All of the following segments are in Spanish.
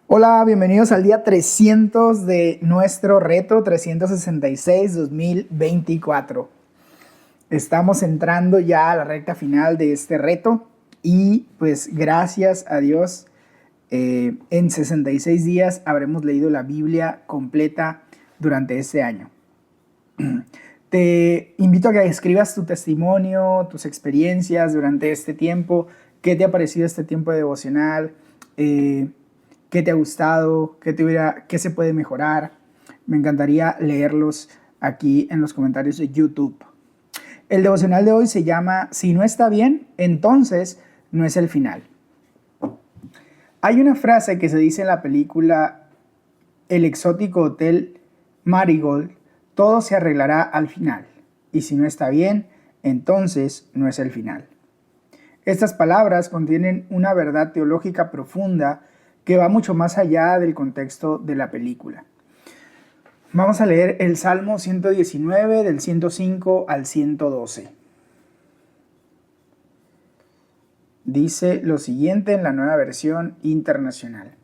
Hola, bienvenidos al día 300 de nuestro reto 366-2024. Estamos entrando ya a la recta final de este reto y pues gracias a Dios en 66 días habremos leído la Biblia completa durante este año. Te invito a que escribas tu testimonio, tus experiencias durante este tiempo. ¿Qué te ha parecido este tiempo de devocional? ¿Qué te ha gustado? ¿Qué se puede mejorar? Me encantaría leerlos aquí en los comentarios de YouTube. El devocional de hoy se llama Si no está bien, entonces no es el final. Hay una frase que se dice en la película El exótico hotel Marigold: todo se arreglará al final. Y si no está bien, entonces no es el final. Estas palabras contienen una verdad teológica profunda que va mucho más allá del contexto de la película. Vamos a leer el Salmo 119 del 105 al 112. Dice lo siguiente en la Nueva Versión Internacional: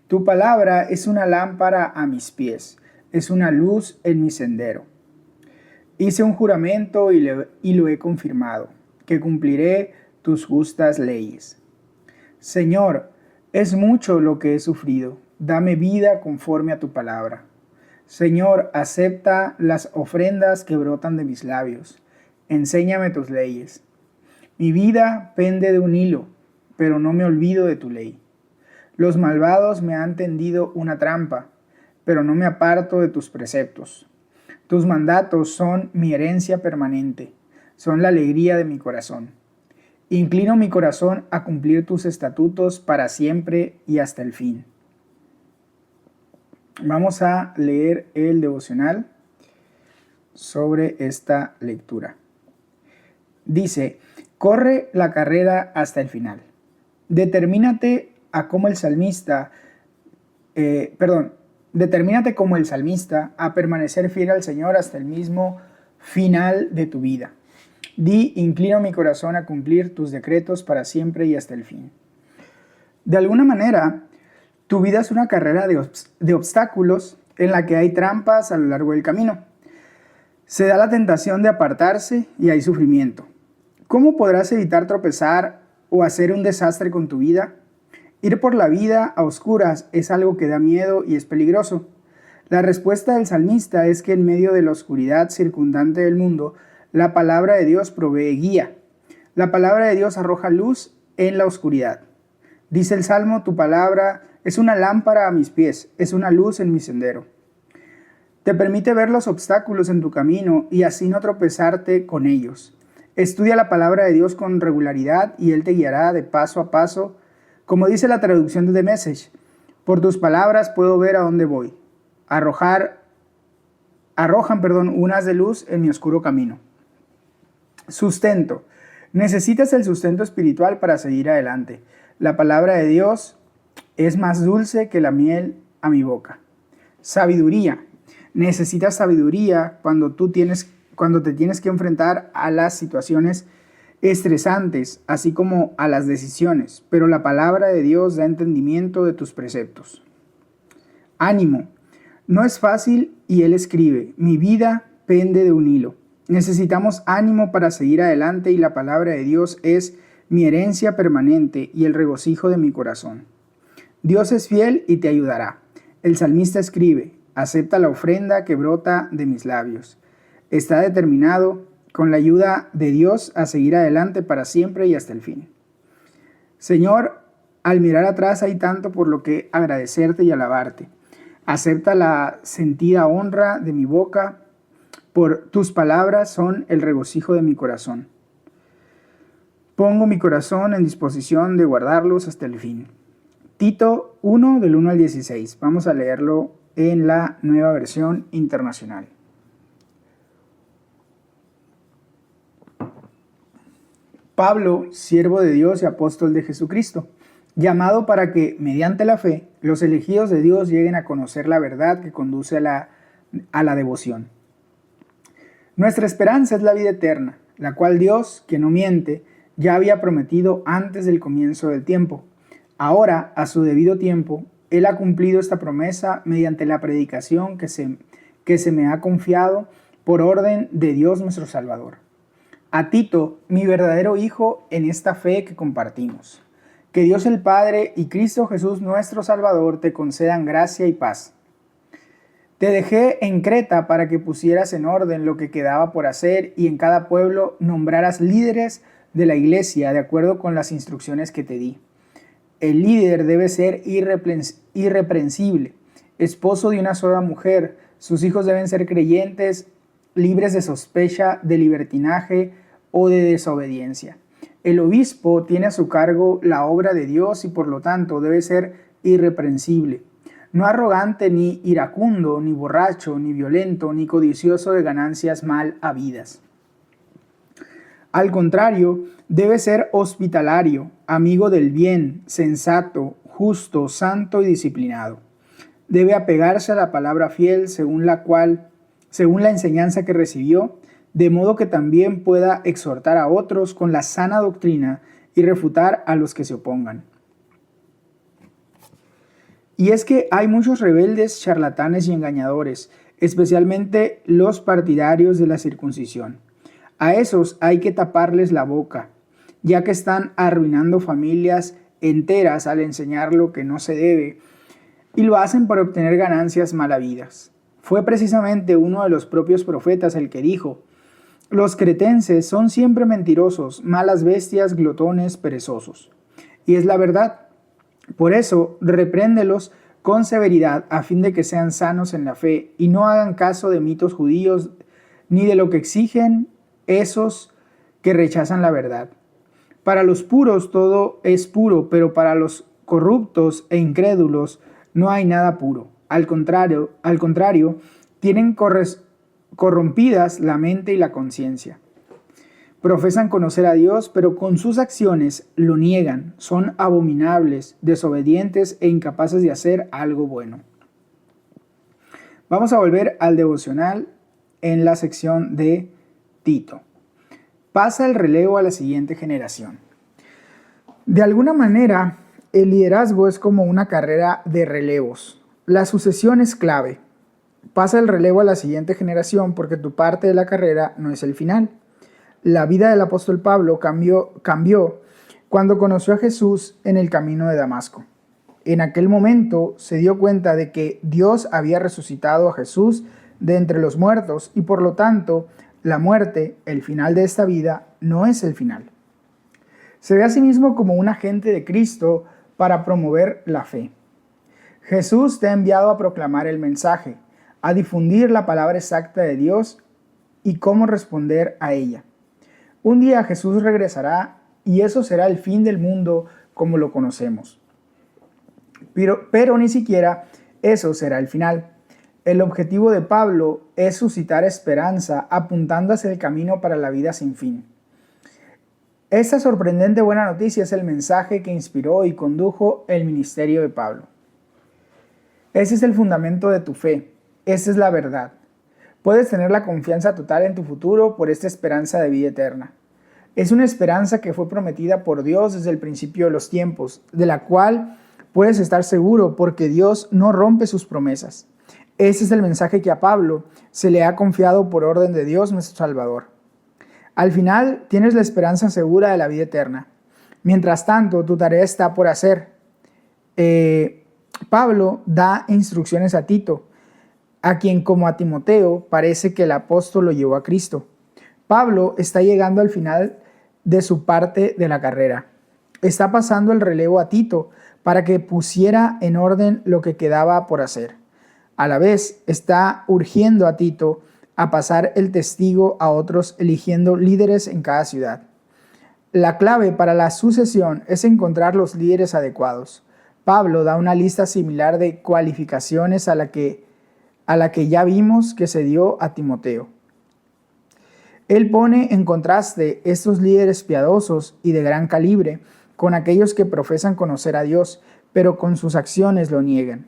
Tu palabra es una lámpara a mis pies, es una luz en mi sendero. Hice un juramento y lo he confirmado, que cumpliré tus justas leyes. Señor, es mucho lo que he sufrido, dame vida conforme a tu palabra. Señor, acepta las ofrendas que brotan de mis labios, enséñame tus leyes. Mi vida pende de un hilo, pero no me olvido de tu ley. Los malvados me han tendido una trampa, pero no me aparto de tus preceptos. Tus mandatos son mi herencia permanente, son la alegría de mi corazón. Inclino mi corazón a cumplir tus estatutos para siempre y hasta el fin. Vamos a leer el devocional sobre esta lectura. Dice: corre la carrera hasta el final. Determínate como el salmista a permanecer fiel al Señor hasta el mismo final de tu vida. Di: inclino mi corazón a cumplir tus decretos para siempre y hasta el fin. De alguna manera, tu vida es una carrera de obstáculos en la que hay trampas a lo largo del camino. Se da la tentación de apartarse y hay sufrimiento. ¿Cómo podrás evitar tropezar o hacer un desastre con tu vida? Ir por la vida a oscuras es algo que da miedo y es peligroso. La respuesta del salmista es que en medio de la oscuridad circundante del mundo, la palabra de Dios provee guía. La palabra de Dios arroja luz en la oscuridad. Dice el Salmo: tu palabra es una lámpara a mis pies, es una luz en mi sendero. Te permite ver los obstáculos en tu camino y así no tropezarte con ellos. Estudia la palabra de Dios con regularidad y Él te guiará de paso a paso. Como dice la traducción de The Message: por tus palabras puedo ver a dónde voy. Arrojan unas de luz en mi oscuro camino. Sustento. Necesitas el sustento espiritual para seguir adelante. La palabra de Dios es más dulce que la miel a mi boca. Sabiduría. Necesitas sabiduría cuando te tienes que enfrentar a las situaciones estresantes, así como a las decisiones, pero la palabra de Dios da entendimiento de tus preceptos. Ánimo. No es fácil y Él escribe: mi vida pende de un hilo. Necesitamos ánimo para seguir adelante y la palabra de Dios es mi herencia permanente y el regocijo de mi corazón. Dios es fiel y te ayudará. El salmista escribe: acepta la ofrenda que brota de mis labios. Está determinado, con la ayuda de Dios, a seguir adelante para siempre y hasta el fin. Señor, al mirar atrás hay tanto por lo que agradecerte y alabarte. Acepta la sentida honra de mi boca, por tus palabras son el regocijo de mi corazón. Pongo mi corazón en disposición de guardarlos hasta el fin. Tito 1 del 1 al 16. Vamos a leerlo en la Nueva Versión Internacional. Pablo, siervo de Dios y apóstol de Jesucristo, llamado para que, mediante la fe, los elegidos de Dios lleguen a conocer la verdad que conduce a la devoción. Nuestra esperanza es la vida eterna, la cual Dios, que no miente, ya había prometido antes del comienzo del tiempo. Ahora, a su debido tiempo, Él ha cumplido esta promesa mediante la predicación que se me ha confiado por orden de Dios nuestro Salvador. A Tito, mi verdadero hijo en esta fe que compartimos. Que Dios el Padre y Cristo Jesús nuestro Salvador te concedan gracia y paz. Te dejé en Creta para que pusieras en orden lo que quedaba por hacer y en cada pueblo nombraras líderes de la iglesia de acuerdo con las instrucciones que te di. El líder debe ser irreprensible, esposo de una sola mujer, sus hijos deben ser creyentes, libres de sospecha de libertinaje o de desobediencia. El obispo tiene a su cargo la obra de Dios y por lo tanto debe ser irreprensible. No arrogante, ni iracundo, ni borracho, ni violento, ni codicioso de ganancias mal habidas. Al contrario, debe ser hospitalario, amigo del bien, sensato, justo, santo y disciplinado. Debe apegarse a la palabra fiel según la enseñanza que recibió, de modo que también pueda exhortar a otros con la sana doctrina y refutar a los que se opongan. Y es que hay muchos rebeldes, charlatanes y engañadores, especialmente los partidarios de la circuncisión. A esos hay que taparles la boca, ya que están arruinando familias enteras al enseñar lo que no se debe, y lo hacen para obtener ganancias mal habidas. Fue precisamente uno de los propios profetas el que dijo: los cretenses son siempre mentirosos, malas bestias, glotones, perezosos. Y es la verdad. Por eso, repréndelos con severidad a fin de que sean sanos en la fe y no hagan caso de mitos judíos ni de lo que exigen esos que rechazan la verdad. Para los puros todo es puro, pero para los corruptos e incrédulos no hay nada puro. Al contrario, tienen corrompidas la mente y la conciencia. Profesan conocer a Dios, pero con sus acciones lo niegan. Son abominables, desobedientes e incapaces de hacer algo bueno. Vamos a volver al devocional en la sección de Tito. Pasa el relevo a la siguiente generación. De alguna manera, el liderazgo es como una carrera de relevos. La sucesión es clave. Pasa el relevo a la siguiente generación porque tu parte de la carrera no es el final. La vida del apóstol Pablo cambió cuando conoció a Jesús en el camino de Damasco. En aquel momento se dio cuenta de que Dios había resucitado a Jesús de entre los muertos y por lo tanto la muerte, el final de esta vida, no es el final. Se ve a sí mismo como un agente de Cristo para promover la fe. Jesús te ha enviado a proclamar el mensaje, a difundir la palabra exacta de Dios y cómo responder a ella. Un día Jesús regresará y eso será el fin del mundo como lo conocemos. Pero ni siquiera eso será el final. El objetivo de Pablo es suscitar esperanza apuntando hacia el camino para la vida sin fin. Esta sorprendente buena noticia es el mensaje que inspiró y condujo el ministerio de Pablo. Ese es el fundamento de tu fe. Esa es la verdad. Puedes tener la confianza total en tu futuro por esta esperanza de vida eterna. Es una esperanza que fue prometida por Dios desde el principio de los tiempos, de la cual puedes estar seguro porque Dios no rompe sus promesas. Ese es el mensaje que a Pablo se le ha confiado por orden de Dios nuestro Salvador. Al final tienes la esperanza segura de la vida eterna. Mientras tanto, tu tarea está por hacer. Pablo da instrucciones a Tito, a quien como a Timoteo parece que el apóstol lo llevó a Cristo. Pablo está llegando al final de su parte de la carrera. Está pasando el relevo a Tito para que pusiera en orden lo que quedaba por hacer. A la vez está urgiendo a Tito a pasar el testigo a otros, eligiendo líderes en cada ciudad. La clave para la sucesión es encontrar los líderes adecuados. Pablo da una lista similar de cualificaciones a la que ya vimos que se dio a Timoteo. Él pone en contraste estos líderes piadosos y de gran calibre con aquellos que profesan conocer a Dios, pero con sus acciones lo niegan.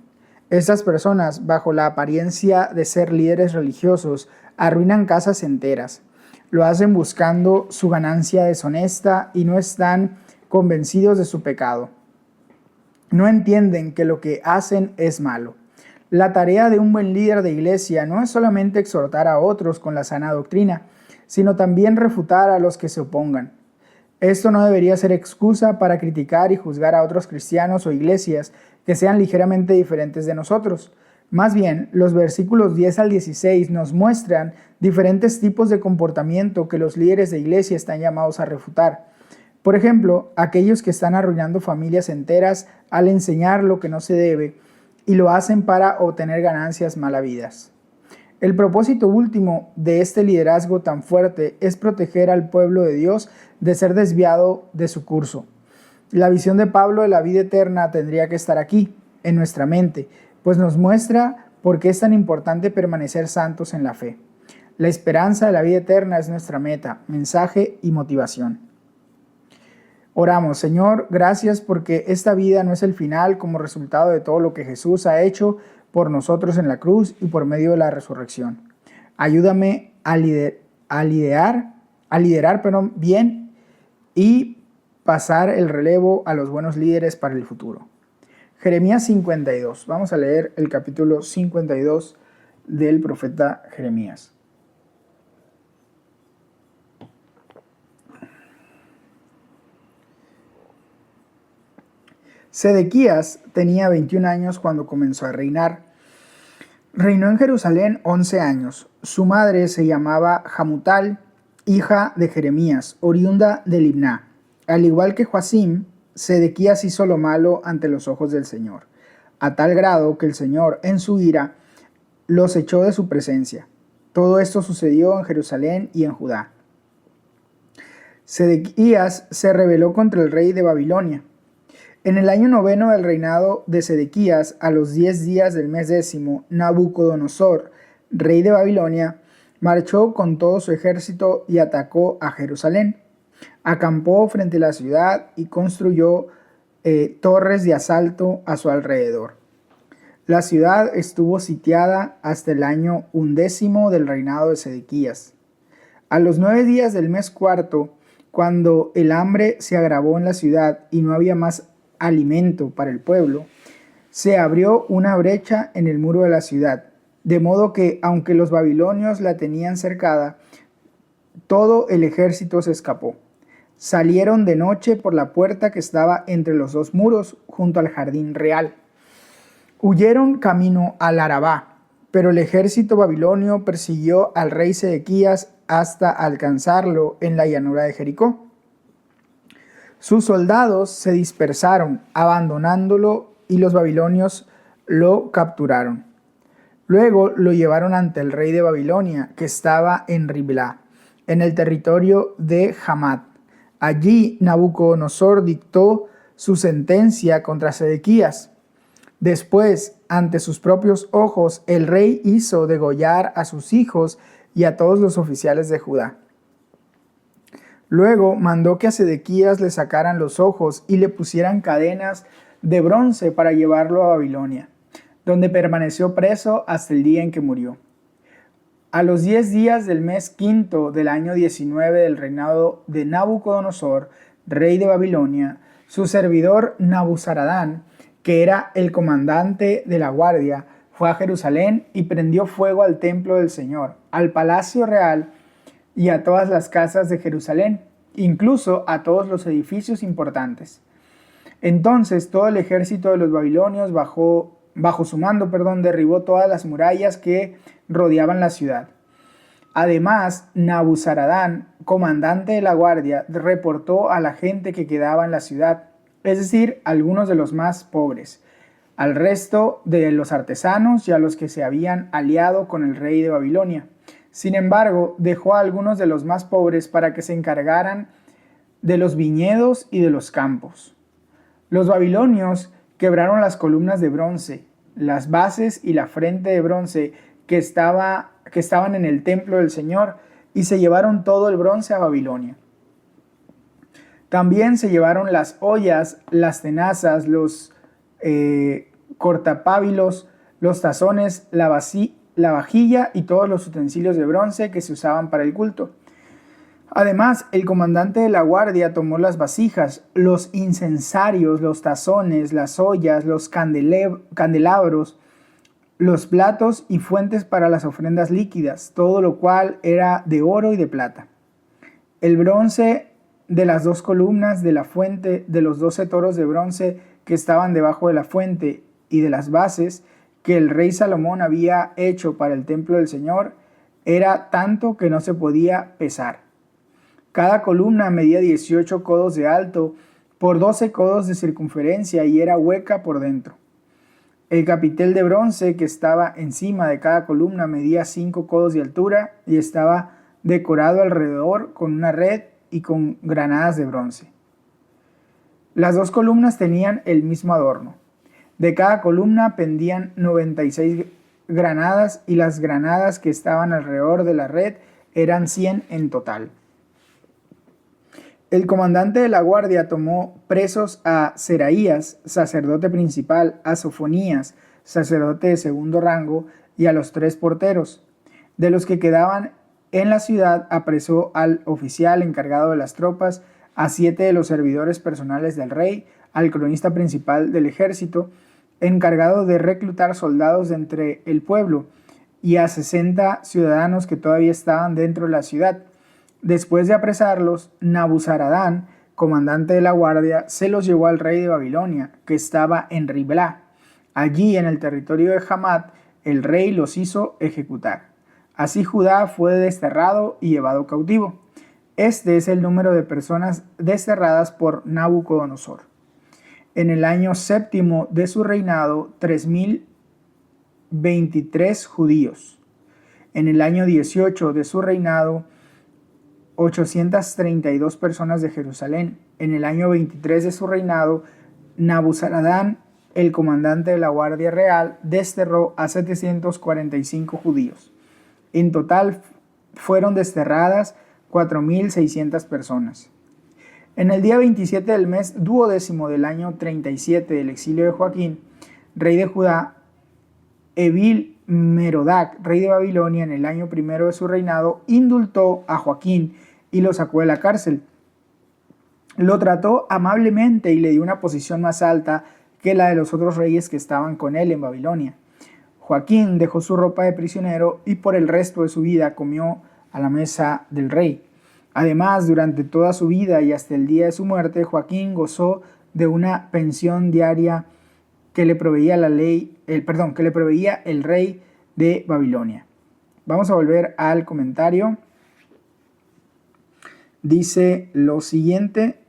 Estas personas, bajo la apariencia de ser líderes religiosos, arruinan casas enteras. Lo hacen buscando su ganancia deshonesta y no están convencidos de su pecado. No entienden que lo que hacen es malo. La tarea de un buen líder de iglesia no es solamente exhortar a otros con la sana doctrina, sino también refutar a los que se opongan. Esto no debería ser excusa para criticar y juzgar a otros cristianos o iglesias que sean ligeramente diferentes de nosotros. Más bien, los versículos 10 al 16 nos muestran diferentes tipos de comportamiento que los líderes de iglesia están llamados a refutar. Por ejemplo, aquellos que están arruinando familias enteras al enseñar lo que no se debe y lo hacen para obtener ganancias malavidas. El propósito último de este liderazgo tan fuerte es proteger al pueblo de Dios de ser desviado de su curso. La visión de Pablo de la vida eterna tendría que estar aquí, en nuestra mente, pues nos muestra por qué es tan importante permanecer santos en la fe. La esperanza de la vida eterna es nuestra meta, mensaje y motivación. Oramos, Señor, gracias porque esta vida no es el final como resultado de todo lo que Jesús ha hecho por nosotros en la cruz y por medio de la resurrección. Ayúdame a liderar bien y pasar el relevo a los buenos líderes para el futuro. Jeremías 52. Vamos a leer el capítulo 52 del profeta Jeremías. Sedequías tenía 21 años cuando comenzó a reinar. Reinó en Jerusalén 11 años. Su madre se llamaba Hamutal, hija de Jeremías, oriunda de Libná. Al igual que Joacim, Sedequías hizo lo malo ante los ojos del Señor, a tal grado que el Señor, en su ira, los echó de su presencia. Todo esto sucedió en Jerusalén y en Judá. Sedequías se rebeló contra el rey de Babilonia. En el año 9 del reinado de Sedequías, a los 10 días del mes 10, Nabucodonosor, rey de Babilonia, marchó con todo su ejército y atacó a Jerusalén. Acampó frente a la ciudad y construyó torres de asalto a su alrededor. La ciudad estuvo sitiada hasta el año 11 del reinado de Sedequías. A los 9 días del mes 4, cuando el hambre se agravó en la ciudad y no había más alimento para el pueblo, se abrió una brecha en el muro de la ciudad, de modo que, aunque los babilonios la tenían cercada, todo el ejército se escapó. Salieron de noche por la puerta que estaba entre los dos muros, junto al jardín real. Huyeron camino al Arabá, pero el ejército babilonio persiguió al rey Sedequías hasta alcanzarlo en la llanura de Jericó. Sus soldados se dispersaron, abandonándolo, y los babilonios lo capturaron. Luego lo llevaron ante el rey de Babilonia, que estaba en Riblá, en el territorio de Hamat. Allí Nabucodonosor dictó su sentencia contra Sedequías. Después, ante sus propios ojos, el rey hizo degollar a sus hijos y a todos los oficiales de Judá. Luego mandó que a Sedequías le sacaran los ojos y le pusieran cadenas de bronce para llevarlo a Babilonia, donde permaneció preso hasta el día en que murió. A los 10 días del mes 5 del año 19 del reinado de Nabucodonosor, rey de Babilonia, su servidor Nabuzaradán, que era el comandante de la guardia, fue a Jerusalén y prendió fuego al templo del Señor, al palacio real y a todas las casas de Jerusalén, incluso a todos los edificios importantes. Entonces todo el ejército de los babilonios bajo su mando, derribó todas las murallas que rodeaban la ciudad. Además, Nabuzaradán, comandante de la guardia, reportó a la gente que quedaba en la ciudad, es decir, algunos de los más pobres, al resto de los artesanos y a los que se habían aliado con el rey de Babilonia. Sin embargo, dejó a algunos de los más pobres para que se encargaran de los viñedos y de los campos. Los babilonios quebraron las columnas de bronce, las bases y la frente de bronce que estaban en el templo del Señor, y se llevaron todo el bronce a Babilonia. También se llevaron las ollas, las tenazas, los cortapábilos, los tazones, la vajilla y todos los utensilios de bronce que se usaban para el culto. Además, el comandante de la guardia tomó las vasijas, los incensarios, los tazones, las ollas, los candelabros, los platos y fuentes para las ofrendas líquidas, todo lo cual era de oro y de plata. El bronce de las 2 columnas de la fuente, de los 12 toros de bronce que estaban debajo de la fuente y de las bases que el rey Salomón había hecho para el templo del Señor, era tanto que no se podía pesar. Cada columna medía 18 codos de alto por 12 codos de circunferencia y era hueca por dentro. El capitel de bronce que estaba encima de cada columna medía 5 codos de altura y estaba decorado alrededor con una red y con granadas de bronce. Las 2 columnas tenían el mismo adorno. De cada columna pendían 96 granadas y las granadas que estaban alrededor de la red eran 100 en total. El comandante de la guardia tomó presos a Seraías, sacerdote principal, a Sofonías, sacerdote de segundo rango, y a los 3 porteros. De los que quedaban en la ciudad, apresó al oficial encargado de las tropas, a 7 de los servidores personales del rey, al cronista principal del ejército, encargado de reclutar soldados de entre el pueblo, y a 60 ciudadanos que todavía estaban dentro de la ciudad. Después de apresarlos, Nabuzaradán, comandante de la guardia, se los llevó al rey de Babilonia, que estaba en Riblá. Allí, en el territorio de Hamat, el rey los hizo ejecutar. Así Judá fue desterrado y llevado cautivo. Este es el número de personas desterradas por Nabucodonosor. En el año 7 de su reinado, 3023 judíos. En el año 18 de su reinado, 832 personas de Jerusalén. En el año 23 de su reinado, Nabuzaradán, el comandante de la Guardia Real, desterró a 745 judíos. En total fueron desterradas 4.600 personas. En el día 27 del mes duodécimo del año 37 del exilio de Joaquín, rey de Judá, Evil Merodac, rey de Babilonia, en el año 1 de su reinado, indultó a Joaquín y lo sacó de la cárcel. Lo trató amablemente y le dio una posición más alta que la de los otros reyes que estaban con él en Babilonia. Joaquín dejó su ropa de prisionero y por el resto de su vida comió a la mesa del rey. Además, durante toda su vida y hasta el día de su muerte, Joaquín gozó de una pensión diaria que le proveía el rey de Babilonia. Vamos a volver al comentario. Dice lo siguiente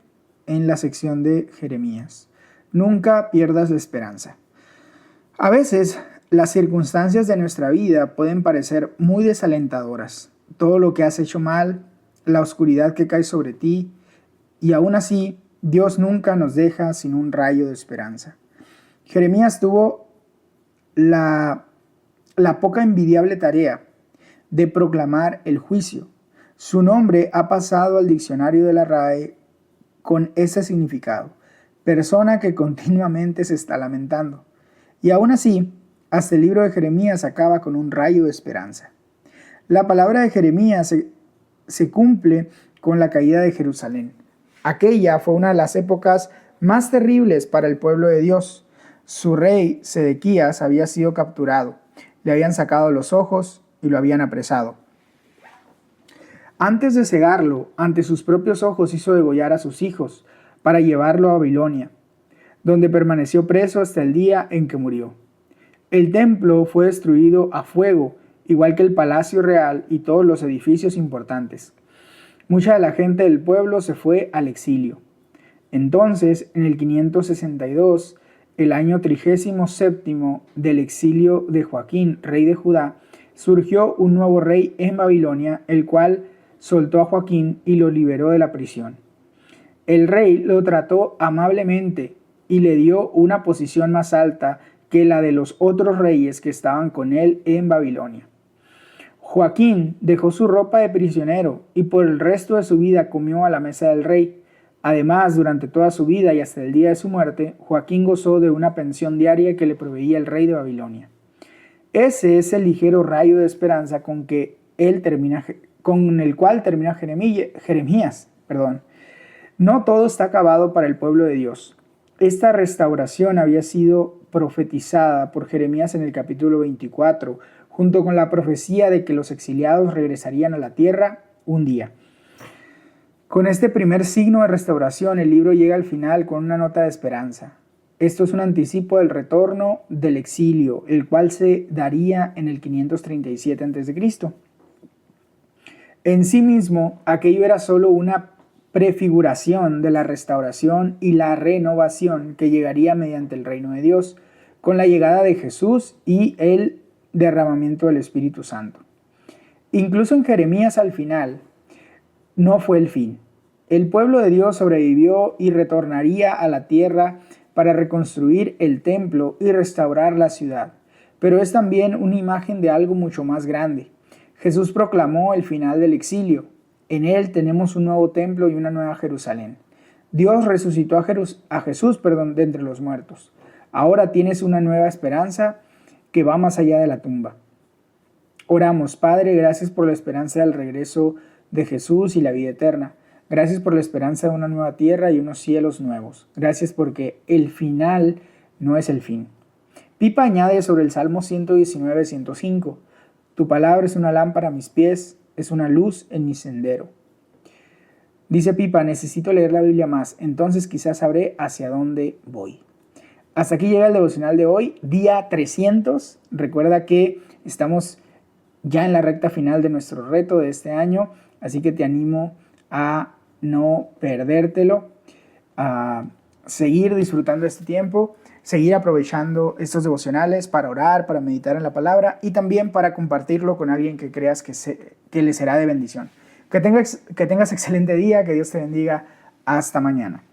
en la sección de Jeremías: nunca pierdas la esperanza. A veces las circunstancias de nuestra vida pueden parecer muy desalentadoras. Todo lo que has hecho mal, la oscuridad que cae sobre ti, y aún así Dios nunca nos deja sin un rayo de esperanza. Jeremías tuvo la poca envidiable tarea de proclamar el juicio. Su nombre ha pasado al diccionario de la RAE con ese significado: persona que continuamente se está lamentando. Y aún así, hasta el libro de Jeremías acaba con un rayo de esperanza. La palabra de Jeremías se cumple con la caída de Jerusalén. Aquella fue una de las épocas más terribles para el pueblo de Dios. Su rey, Sedequías, había sido capturado. Le habían sacado los ojos y lo habían apresado. Antes de cegarlo, ante sus propios ojos hizo degollar a sus hijos para llevarlo a Babilonia, donde permaneció preso hasta el día en que murió. El templo fue destruido a fuego, igual que el palacio real y todos los edificios importantes. Mucha de la gente del pueblo se fue al exilio. Entonces, en el 562, el año 37 del exilio de Joaquín, rey de Judá, surgió un nuevo rey en Babilonia, el cual soltó a Joaquín y lo liberó de la prisión. El rey lo trató amablemente y le dio una posición más alta que la de los otros reyes que estaban con él en Babilonia. Joaquín dejó su ropa de prisionero y por el resto de su vida comió a la mesa del rey. Además, durante toda su vida y hasta el día de su muerte, Joaquín gozó de una pensión diaria que le proveía el rey de Babilonia. Ese es el ligero rayo de esperanza con que él termina con el cual termina Jeremías. No todo está acabado para el pueblo de Dios. Esta restauración había sido profetizada por Jeremías en el capítulo 24, junto con la profecía de que los exiliados regresarían a la tierra un día. Con este primer signo de restauración, el libro llega al final con una nota de esperanza. Esto es un anticipo del retorno del exilio, el cual se daría en el 537 a.C. En sí mismo, aquello era solo una prefiguración de la restauración y la renovación que llegaría mediante el reino de Dios, con la llegada de Jesús y el derramamiento del Espíritu Santo. Incluso en Jeremías al final, no fue el fin. El pueblo de Dios sobrevivió y retornaría a la tierra para reconstruir el templo y restaurar la ciudad. Pero es también una imagen de algo mucho más grande. Jesús proclamó el final del exilio. En él tenemos un nuevo templo y una nueva Jerusalén. Dios resucitó a Jesús de entre los muertos. Ahora tienes una nueva esperanza que va más allá de la tumba. Oramos, Padre, gracias por la esperanza del regreso de Jesús y la vida eterna. Gracias por la esperanza de una nueva tierra y unos cielos nuevos. Gracias porque el final no es el fin. Pipa añade sobre el Salmo 119-105. Tu palabra es una lámpara a mis pies, es una luz en mi sendero. Dice Pipa, necesito leer la Biblia más, entonces quizás sabré hacia dónde voy. Hasta aquí llega el devocional de hoy, día 300. Recuerda que estamos ya en la recta final de nuestro reto de este año, así que te animo a no perdértelo, a seguir disfrutando este tiempo, seguir aprovechando estos devocionales para orar, para meditar en la palabra y también para compartirlo con alguien que creas que le será de bendición. Que tengas excelente día, que Dios te bendiga. Hasta mañana.